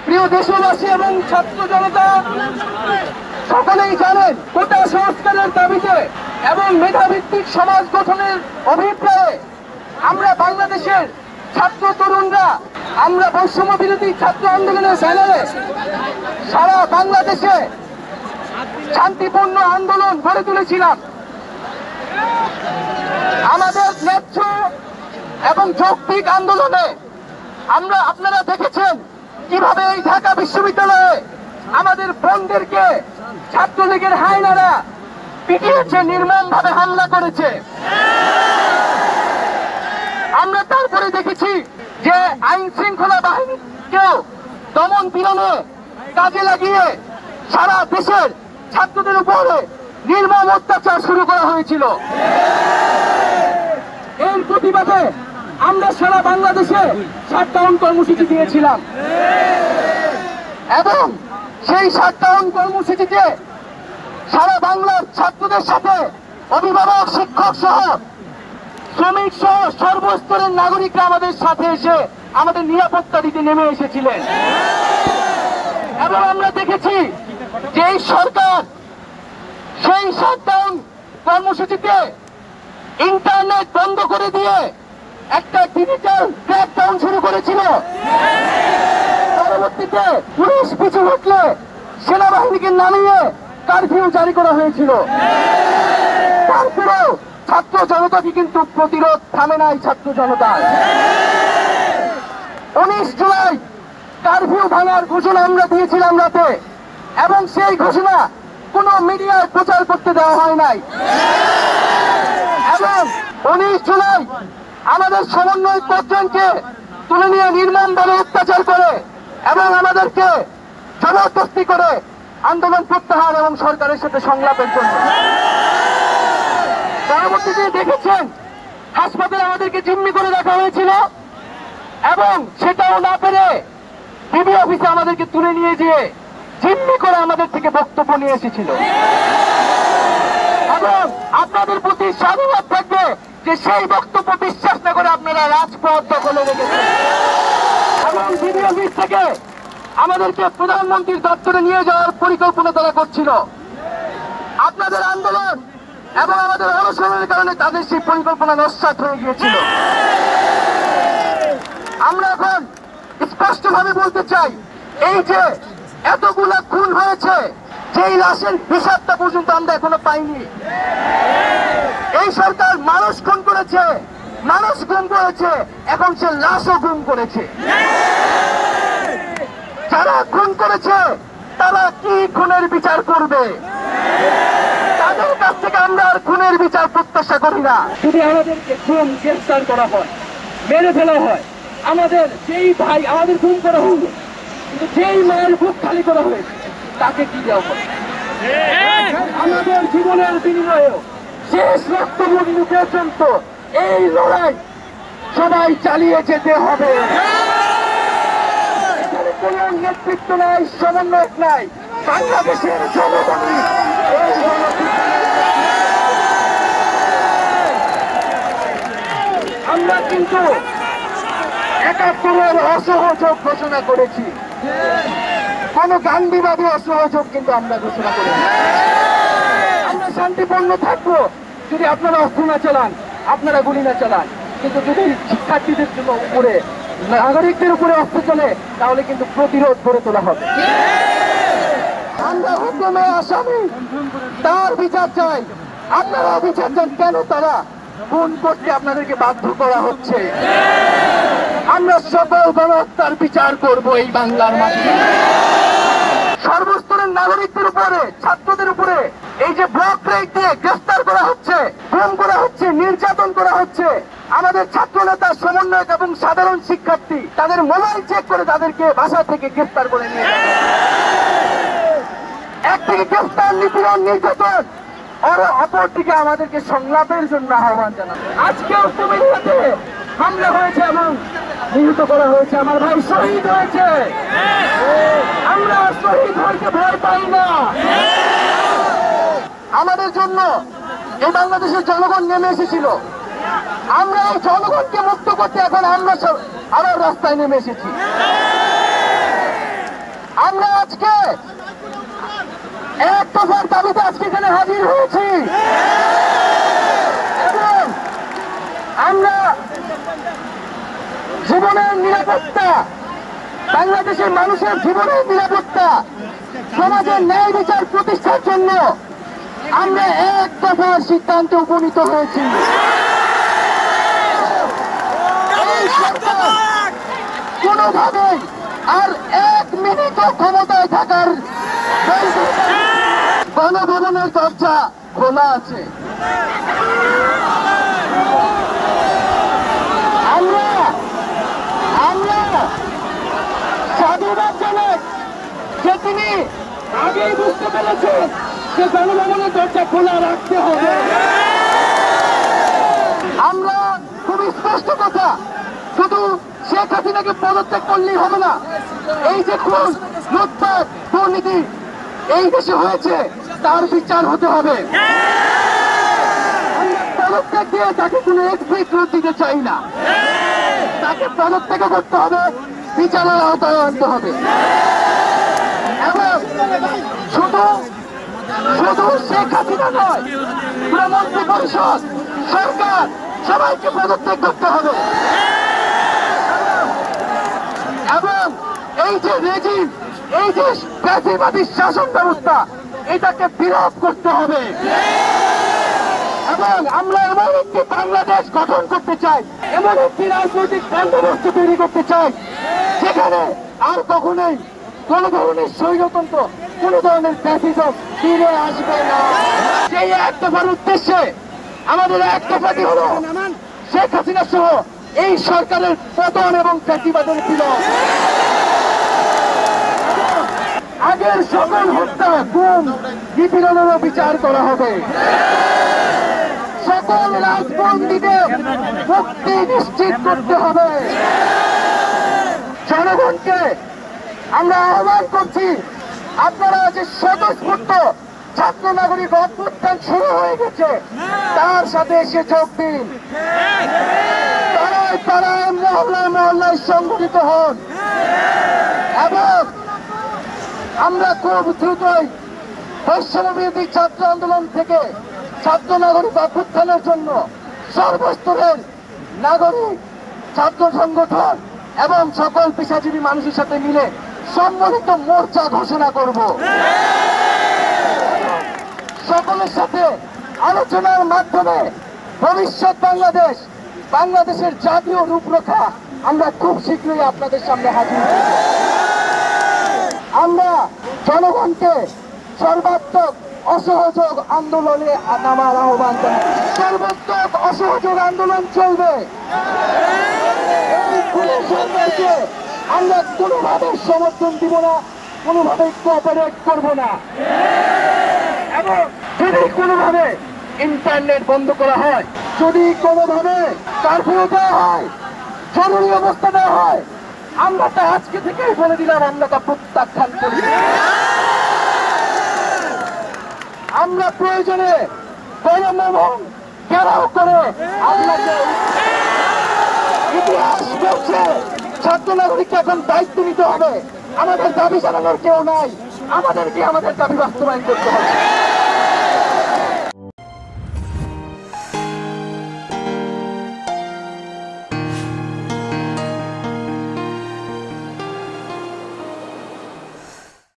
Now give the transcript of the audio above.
প্রিয় দেশবাসী এবং ছাত্র জনতা সকলেই জানেন, কোটা সংস্কারের দাবিতে এবং মেধাভিত্তিক সমাজ গঠনের অভিপ্রায়ে আমরা বাংলাদেশের ছাত্র তরুণরা আমরা বৈষম্য বিরোধী ছাত্র আন্দোলনের ব্যানারে সারা বাংলাদেশে শান্তিপূর্ণ আন্দোলন গড়ে তুলেছিলাম। আমাদের ন্যায্য এবং যৌক্তিক আন্দোলনে আপনারা দেখেছেন কিভাবে এই ঢাকা বিশ্ববিদ্যালয়ে আমাদের বোনদেরকে ছাত্রলীগের হায়নারা পিটিয়েছে, নির্মমভাবে হামলা করেছে। আমরা তারপরে দেখেছি যে আইন শৃঙ্খলা বাহিনীকেও দমন পীড়নে কাজে লাগিয়ে সারা দেশের ছাত্রদের উপরে নির্মম অত্যাচার শুরু করা হয়েছিল। এর প্রতিবাদে আমরা সারা বাংলাদেশে শাটডাউন কর্মসূচি দিয়েছিলাম এবং সেই শাটডাউন কর্মসূচিতে সারা বাংলার ছাত্রদের সাথে অভিভাবক, শিক্ষক সহ শ্রমিক সহ সর্বস্তরের নাগরিকরা আমাদের সাথে এসে আমাদের নিরাপত্তা দিতে নেমে এসেছিলেন। এবং আমরা দেখেছি যে এই সরকার সেই শাটডাউন কর্মসূচিতে ইন্টারনেট বন্ধ করে দিয়ে একটা ডিজিটাল ক্র্যাকডাউন শুরু করেছিল। পরবর্তীতে পুলিশ পিছু উঠলে সেনাবাহিনীকে নামিয়ে কারফিউ জারি করা হয়েছিল। তারপরেও ছাত্র জনতাকে কিন্তু প্রতিরোধ থামে নাই। ছাত্র জনতা 19 জুলাই কারফিউ ভাঙার ঘোষণা আমরা দিয়েছিলাম রাতে, এবং সেই ঘোষণা কোন মিডিয়ায় প্রচার করতে দেওয়া হয় নাই। এবং 19 জুলাই আমাদের সমন্বয় কর্তৃপক্ষকে তুলে নিয়ে নির্মমভাবে অত্যাচার করে এবং আমাদেরকে জবরদস্তি করে আন্দোলন প্রত্যাহার এবং সরকারের সাথে সংলাপের জন্য। পরবর্তীতে দেখেছেন হাসপাতালে আমাদেরকে জিম্মি করে রাখা হয়েছিল এবং সেটাও না পেরে ডিবি অফিসে আমাদেরকে তুলে নিয়ে যেয়ে জিম্মি করে আমাদের থেকে বক্তব্য নিয়ে এসেছিল। এবং আপনাদের প্রতি স্বাধীনতা থাকবে যে সেই বক্তব্য বিশ্বাস না করে আপনারা রাজপথ দখলে রেখেছেন এবং ডিবি অফিস থেকে আমাদেরকে প্রধানমন্ত্রীর দপ্তরে নিয়ে যাওয়ার পরিকল্পনা তারা করছিল। আপনাদের আন্দোলন এবং আমাদের অনশনের কারণে তাদের সেই পরিকল্পনা নস্যাৎ হয়ে গিয়েছিল। আমরা এখন স্পষ্টভাবে বলতে চাই, এই যে এতগুলা খুন হয়েছে, যেই লাশের হিসাবটা পর্যন্ত আমরা এখনো পাইনি। এই সরকার মানুষ খুন করেছে, মানুষ গুম করেছে, এখন সে লাশও গুম করেছে। যারা খুন করেছে তারা কি খুনের বিচার করবে? তাদের কাছ থেকে আমরা আর খুনের বিচার প্রত্যাশা করি না। যদি আমাদেরকে খুন গ্রেফতার করা হয়, মেরে ফেলা হয়, আমাদের যেই ভাই আমাদের খুন করা হলো, কিন্তু যেই মায়ের বুক খালি করা হয়েছে তাকে কি দেওয়া হবে? আমাদের জীবনের বিনিময়ে শেষ রক্তবিন্দু পর্যন্ত এই লড়াই সবাই চালিয়ে যেতে হবে। এখানে কোন নেতৃত্ব নাই, সমন্বয় নাই, বাংলাদেশের জনগণই আমরা কিন্তু 71-এর অসহযোগ ঘোষণা করেছি। কোন গান্ধীবাদী অসহযোগ কিন্তু আমরা ঘোষণা করেছি। আমরা শান্তিপূর্ণ থাকবো যদি আপনারা অস্ত্র না চালান, আপনারা গুলি না চালান। কিন্তু যদি শিক্ষার্থীদের জন্য উপরে, নাগরিকদের উপরে অস্ত্র চলে, তাহলে কিন্তু প্রতিরোধ গড়ে তোলা হবে। আমরা হুকুমে আসামি, তার বিচার চাই। আপনারা বিচার চান কেন তারা খুন করতে আপনাদেরকে বাধ্য করা হচ্ছে? আমরা সকল গণহত্যার বিচার করব এই বাংলার মাটিতে। সর্বস্তরের নাগরিকদের উপরে, ছাত্রদের উপরে এই যে ব্লক রেড দিয়ে গ্রেফতার করা হচ্ছে, খুন করা হচ্ছে, নির্যাতন করা হচ্ছে, আমাদের ছাত্র নেতা, সমন্বয়ক এবং সাধারণ শিক্ষার্থী তাদের মোবাইল চেক করে তাদেরকে বাসা থেকে গ্রেফতার করে নিয়ে যাচ্ছে। একদিকে গ্রেফতার, নিপীড়ন, নির্যাতন, আর অপরদিকে আমাদেরকে সংলাপের জন্য আহ্বান জানানো। আজকেও কুমিল্লাতে হামলা হয়েছে এবং নিহত করা হয়েছে, আমার ভাই শহীদ হয়েছে। আমরা শহীদ হইতে ভয় পাই না। আমাদের জন্য এই বাংলাদেশের জনগণ নেমে এসেছিল। আমরা এই জনগণকে মুক্ত করতে এখন আমরা আবার রাস্তায় নেমে এসেছি। এক দফার দাবিতে আজকে এখানে হাজির হয়েছি এবং আমরা জীবনের নিরাপত্তা, বাংলাদেশের মানুষের জীবনের নিরাপত্তা, সমাজের ন্যায় বিচার প্রতিষ্ঠার জন্য আমরা এক দফার সিদ্ধান্তে উপনীত হয়েছি। এই সরকার কোনোভাবেই আর এক মিনিট ক্ষমতায় থাকার, গণভবনের দরজা খোলা আছে। আমরা সাধুবাদ জানাই যে তিনি আগেই বুঝতে পেরেছেন যে গণভবনের দরজা খোলা রাখতে হবে। আমরা খুব স্পষ্ট কথা, শুধু শেখ হাসিনাকে পদত্যাগ করলেই হবে না। এই যে খুন, লুটপাট, দুর্নীতি এই দেশে হয়েছে, তার বিচার হতে হবে। পদত্যাগ দিয়ে তাকে কোনো এক্সিট দিতে চাই না, তাকে পদত্যাগ করতে হবে, বিচারের আওতায় আনতে হবে। এবং শুধু শেখ হাসিনা নয়, পুরো মন্ত্রী পরিষদ, সরকার সবাইকে পদত্যাগ করতে হবে। এবং এই যে রেজিম, এই যে ফ্যাসিবাদী শাসন ব্যবস্থা, এটাকে বিরোধ করতে হবে। এবং আমরা এমন একটি বাংলাদেশ গঠন করতে চাই, এমন একটি রাজনৈতিক বন্দোবস্ত তৈরি করতে চাই যেখানে আর কখনোই কোন ধরনের স্বৈরতন্ত্র, কোন ধরনের ফ্যাসিজম ফিরে আসবে না। সেই এক দফার উদ্দেশ্যে আমাদের এক দফাটি হলো শেখ হাসিনা সহ এই সরকারের পতন এবং ফ্যাসিবাদের বিলোপ। আগের সকল হত্যা, গুম, নিপীড়নেরও বিচার করা হবে। সকল রাজবন্দীদের মুক্তি নিশ্চিত করতে হবে। জনগণকে আমরা আহ্বান করছি, আপনারা যে স্বতঃস্ফূর্ত ছাত্র নাগরিক অভ্যুত্থান শুরু হয়ে গেছে, তার সাথে এসে যোগ দিন। পাড়ায় পাড়ায়, মহল্লায় মহল্লায় সংগঠিত হন এবং আমরা খুব দ্রুতই বৈষম্যবিরোধী ছাত্র আন্দোলন থেকে ছাত্র নাগরিক অভ্যুত্থানের জন্য সর্বস্তরের নাগরিক, ছাত্র সংগঠন এবং সকল পেশাজীবী মানুষের সাথে মিলে সম্মিলিত মোর্চা ঘোষণা করব। সকলের সাথে আলোচনার মাধ্যমে ভবিষ্যৎ বাংলাদেশের জাতীয় রূপরেখা আমরা খুব শীঘ্রই আপনাদের সামনে হাজির করব। আমরা জনগণকে সর্বাত্মক অসহযোগ আন্দোলনে নামার আহ্বান জানাই। সর্বাত্মক অসহযোগ আন্দোলন চলবে। এই খুনের সরকারকে আমরা কোনোভাবে সমর্থন দিব না, কোনোভাবে কোঅপারেট করব না। এবং যদি কোনোভাবে ইন্টারনেট বন্ধ করা হয়, যদি কোনোভাবে কারফিউ দেওয়া হয়, জরুরি অবস্থা দেওয়া হয়, আমরা তা আজকে থেকেই বলে দিলাম, আমরা তা প্রত্যাখ্যান করি। আমরা প্রয়োজনে গণভবন ঘেরাও করে আপনাকে, ইতিহাস বলছে ছাত্র নাগরিককে এখন দায়িত্ব নিতে হবে। আমাদের দাবি জানানোর কেউ নাই, আমাদেরকে আমাদের দাবি বাস্তবায়ন করতে হবে।